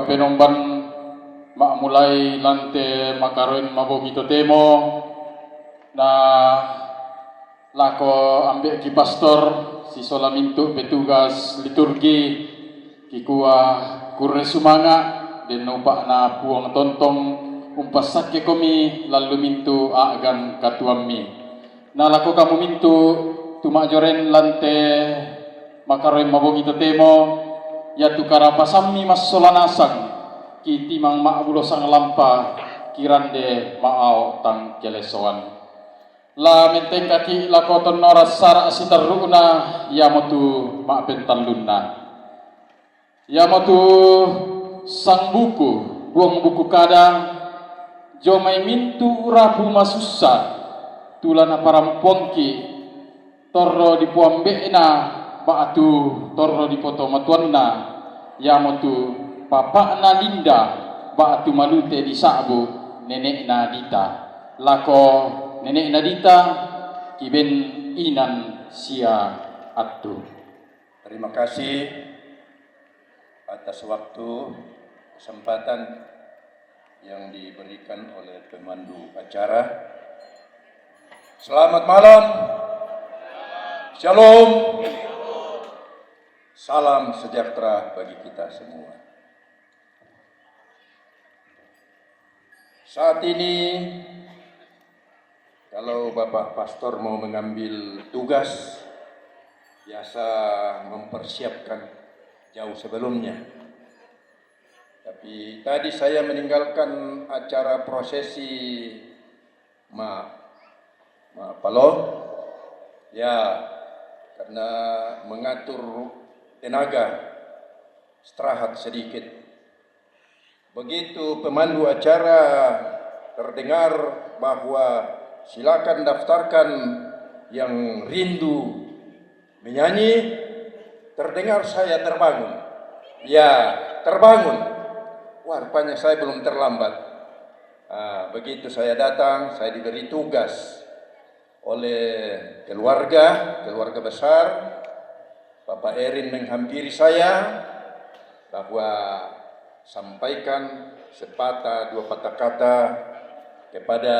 kapenomban mak mulai lante makaroin mabogi totemo na lako ambek ki pastor si solamintu petugas liturgi ki kuah kurre sumanga den numpak na puang tontong umpas ke komi lalu mintu agan katuammi na lako kamu mintu tumak joren lante makaroin mabogi totemo ya tukara pasammi mas solanasang ki timang mak bulosang lampa kirande maau tang kelesoan la menteng kaki la koton noras sara sitaruna ya motu mak pentalunna ya motu sang buku buang buku kadang jomai mintu rabu masussa tulana parampongki torro di puambena batu torro di poto matuanna ya motu papa na linda batu malute di sabu nenek na dita lako nenek Nadita kiben inan sia atu. Terima kasih atas waktu kesempatan yang diberikan oleh pemandu acara. Selamat malam. Shalom. Salam sejahtera bagi kita semua. Saat ini kalau Bapak Pastor mau mengambil tugas, biasa mempersiapkan jauh sebelumnya. Tapi tadi saya meninggalkan acara prosesi Palo, ya karena mengatur tenaga, istirahat sedikit. Begitu pemandu acara terdengar bahwa silakan daftarkan yang rindu menyanyi, terdengar saya terbangun. Ya, terbangun. Wah, rupanya saya belum terlambat. Begitu saya datang, saya diberi tugas oleh keluarga besar. Bapak Erin menghampiri saya bahwa sampaikan sepatah dua patah kata kepada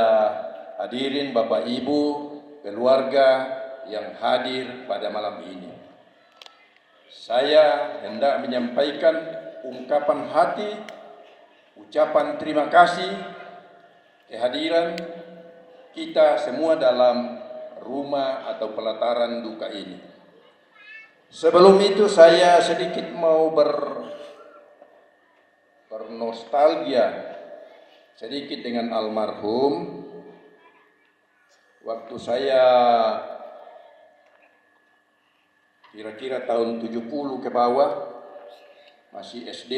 hadirin Bapak Ibu, keluarga yang hadir pada malam ini. Saya hendak menyampaikan ungkapan hati, ucapan terima kasih kehadiran kita semua dalam rumah atau pelataran duka ini. Sebelum itu saya sedikit mau bernostalgia sedikit dengan almarhum. Waktu saya kira-kira tahun 70 ke bawah, masih SD,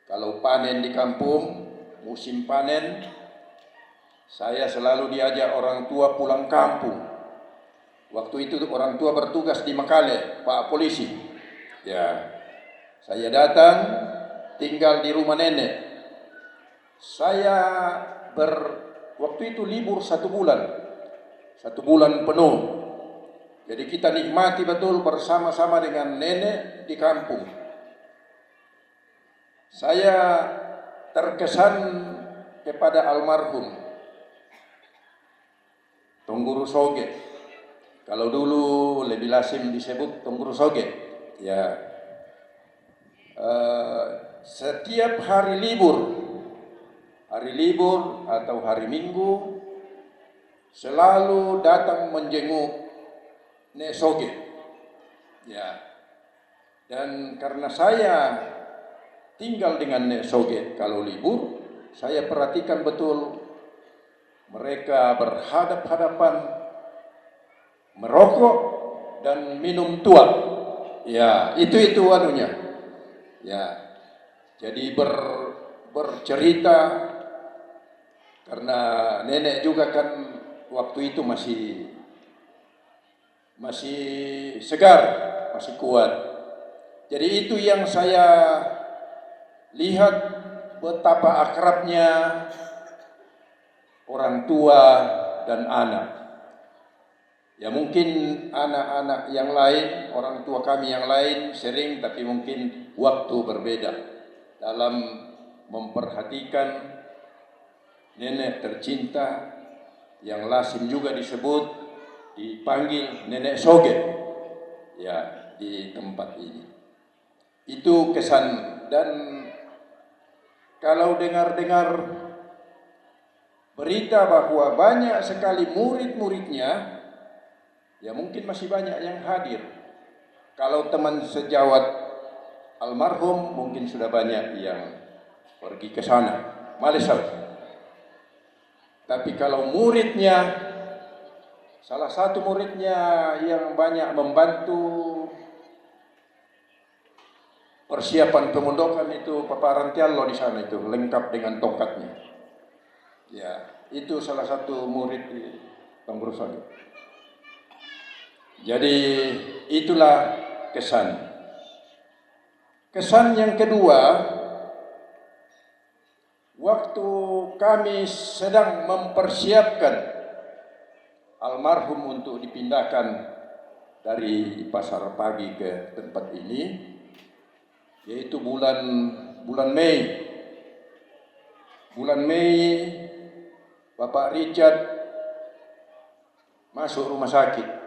kalau panen di kampung, musim panen, saya selalu diajak orang tua pulang kampung. Waktu itu orang tua bertugas di Makale, Pak Polisi. Ya, saya datang, tinggal di rumah nenek. Saya waktu itu libur 1 bulan. 1 bulan penuh. Jadi kita nikmati betul bersama-sama dengan nenek di kampung. Saya terkesan kepada almarhum Tungguru Soge. Kalau dulu lebih lazim disebut Tungguru Soge. Ya. Setiap hari libur atau hari Minggu selalu datang menjenguk Nek Soge. Ya. Dan karena saya tinggal dengan Nek Soge kalau libur, saya perhatikan betul mereka berhadap-hadapan merokok dan minum tuak. Ya, itu anunya. Ya. Jadi bercerita karena nenek juga kan waktu itu masih segar, masih kuat. Jadi itu yang saya lihat betapa akrabnya orang tua dan anak. Ya mungkin anak-anak yang lain, orang tua kami yang lain sering, tapi mungkin waktu berbeda. dalam memperhatikan nenek tercinta yang lazim juga dipanggil nenek Soge ya di tempat ini. Itu kesan. Dan kalau dengar-dengar berita bahwa banyak sekali murid-muridnya, ya mungkin masih banyak yang hadir. Kalau teman sejawat almarhum mungkin sudah banyak yang pergi ke sana, Malaysia. Tapi kalau muridnya, salah satu muridnya yang banyak membantu persiapan pemondokan itu Papa Rantialo di sana, itu lengkap dengan tongkatnya. Ya, itu salah satu murid di Tonggrosan. Jadi itulah kesan. Kesan yang kedua, waktu kami sedang mempersiapkan almarhum untuk dipindahkan dari Pasar Pagi ke tempat ini, yaitu bulan Mei. Bulan Mei Bapak Richard masuk rumah sakit.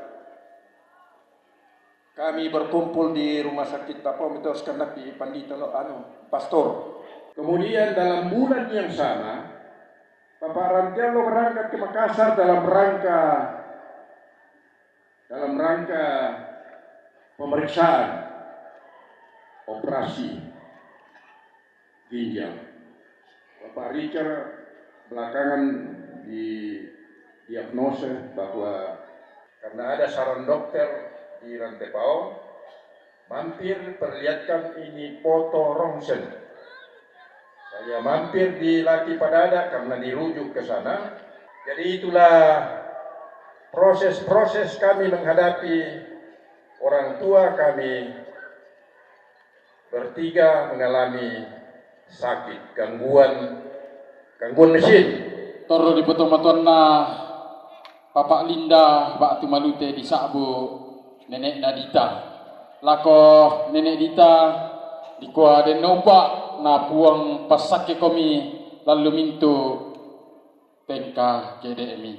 Kami berkumpul di rumah sakit Tapom itu sekarang di Pandita Pastor. Kemudian dalam bulan yang sama, Bapak Rantialo berangkat ke Makassar dalam rangka pemeriksaan operasi ginjal. Bapak Richard belakangan didiagnosa bahwa karena ada saran dokter di Rantepao, mampir perlihatkan ini foto rongsen. Saya mampir di Laki Padada karena dirujuk ke sana. Jadi itulah proses-proses kami menghadapi orang tua kami bertiga mengalami sakit, gangguan mesin. Toro di betul-betul Bapak Linda, Pak Tumalute di Sakbu, Nenek Nadita. Lako Nenek Dita di kuah den nopak na puang pasake komi lalu mintu tengka KDMI.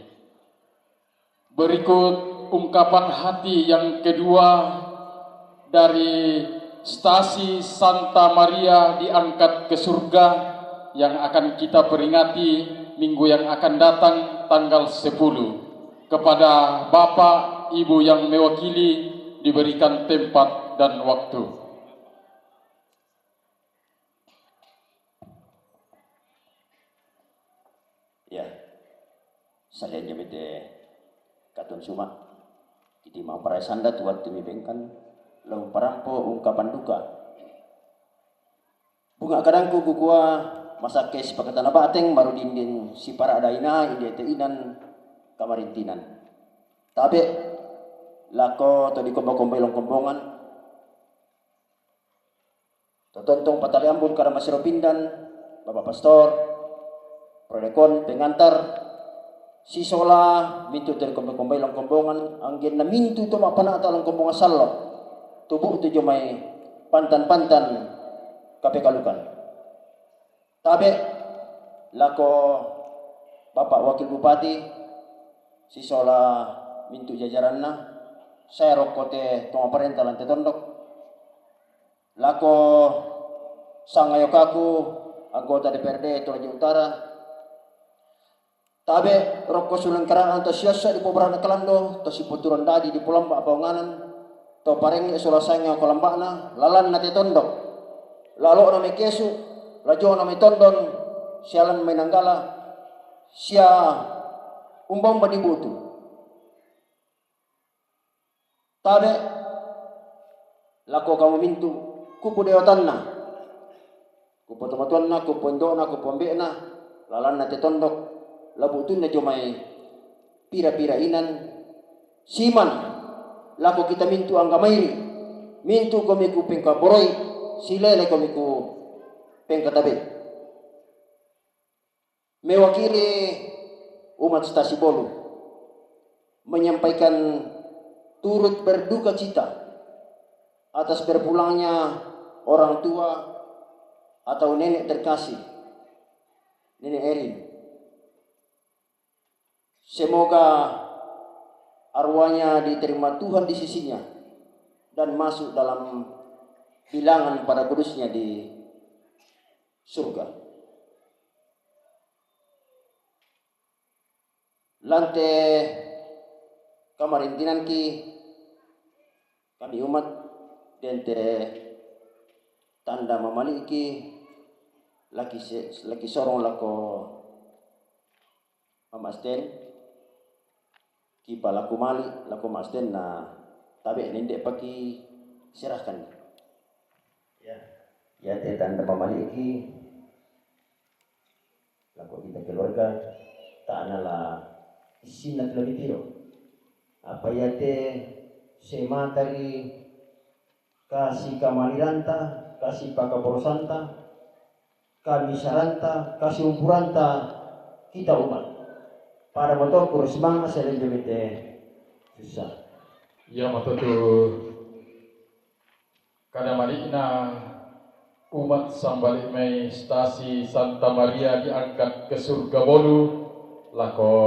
Berikut ungkapan hati yang kedua dari stasi Santa Maria diangkat ke surga yang akan kita peringati minggu yang akan datang tanggal 10. Kepada Bapak, Ibu yang mewakili diberikan tempat dan waktu. Ya, saya nyebete katun suma. Jadi mau para sanda tuat tumi bengkan lau parampo ungkapan duka. Bunga kadangku kukua masake si pakatana bateng baru dindin si para adaina ide teinan kamarintinan. Tabe lako to di kombo-kombo ilong kombongan. Totontong patali ambon kada masiro pindan Bapak Pastor, Prodekon pengantar si sola mintu dari kombo-kombo ilong kombongan anggen na mintu to mapana ta ilong kombongan sallo. Tubuh tu jomai pantan-pantan kapekalukan. Tabe lako Bapak Wakil Bupati si sola mintu jajaranna saya rokote tong parenta lante tondok lako sangayokaku anggota DPRD Toraja Utara tabe rokko sulang karang to siasa di pobrana kalando to si puturan dadi di Pulamba paunganan to pareng sola sanga kolambana lalan nate tondok lalo na me kesu lajo na me tondon sialan menanggala sia umbang badibutu. Tabe lako kamu mintu kupu deotanna kupu tomatuanna kupu indona kupu ambena lalan nate tondok labutun na jomai pira-pira inan siman lako kita mintu angkamairi mintu komiku pengka boroi silele komiku pengka tabe mewakili umat Stasi Bolu menyampaikan turut berduka cita atas berpulangnya orang tua atau nenek terkasih, Nenek Erin. Semoga arwahnya diterima Tuhan di sisinya dan masuk dalam bilangan para kudusnya di surga. Lante kamarintinan ki kami umat dente tanda mamaliki laki sorong lako mamasten ki palaku mali lako masten na tabe nende paki serahkan ya te tanda mamaliki lako kita keluarga tak nala isinat lebih tiro apa ya te sematari kasih kamaliranta kasih pakaborosanta kami saranta kasih umpuranta kita umat para motor semangat LGBT susah Ya matoto kada malikna umat sambalik may stasi Santa Maria diangkat ke surga bolu lako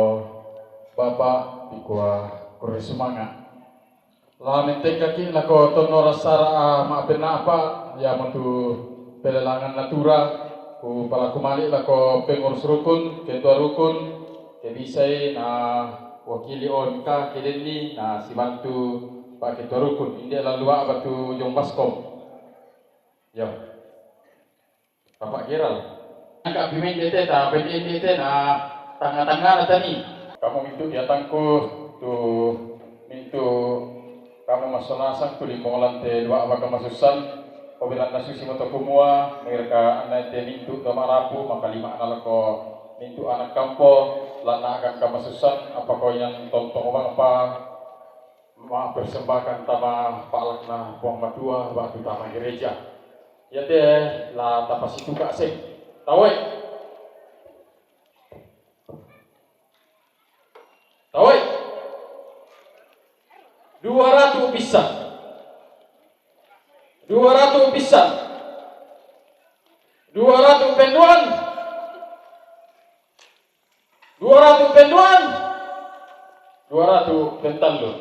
Bapak bikwa kore sumanga lamin tekaki lako tono rasara maafin apa ya matu pelelangan natura ku palaku malik lako pengurus rukun ketua rukun kebisai na wakili on ka kedenni na si bantu Pak ketua rukun ini lalu batu jong baskom ya Bapak Geral angka pimen dete ta pende dete na tangga-tangga tani kamu mintu datangku tu mintu kamu masonasan tu limbong lante dua abaka masusan Pemilihan nasusi moto kumua mereka anak te mintu to marapu maka lima anak ko mintu anak kampo lana akan kamasusan apa ko yang tontong bang apa ma persembahkan tama palakna buang madua batu tama gereja ya te la tapasi tuka sing tawai 200 pisang 200 pisang 200 penduan 200 penduan 200 pentalun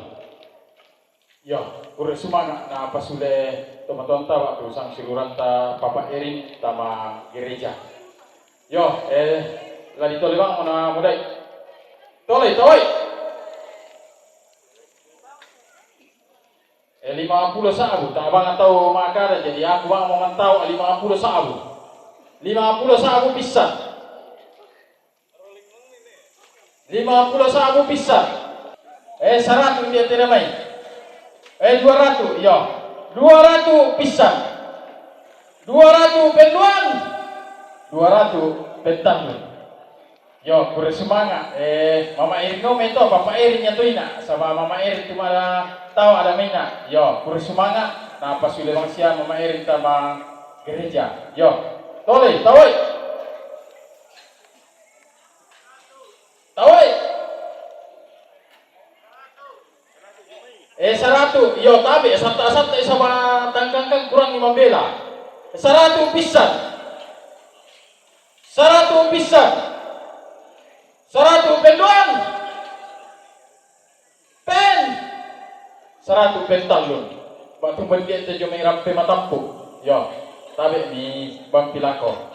ya kure semangat na apa sudah teman-teman tahu waktu sang siluranta Papa Erin tama gereja yo lagi tole bang mana mudai tole 50 sabu, tak abang tahu makar jadi aku bang mau ngantau 50 sabu. 50 sabu pisang. 50 sabu pisang. 100 dia tidak main. 200, ya. 200 pisang. 200 penduan. 200 pentang. Yo, kure semangat. Mama Erin no mento, Papa Erin nyatuina sama Mama Erin cuma tahu ada mina. Yo, kure semangat. Nah, pas sudah bang siang Mama Erin sama gereja. Yo, tole, tawai. Tawai. 100. Yo, tabe santai sama tangkangkan kurang 5 bela. 100 pisang. 100 pisang. 100 penduan. Pen. 100 pentalun. Waktu berdiat te jomeng rampe matampu. Yo, tabe ni bang pilako.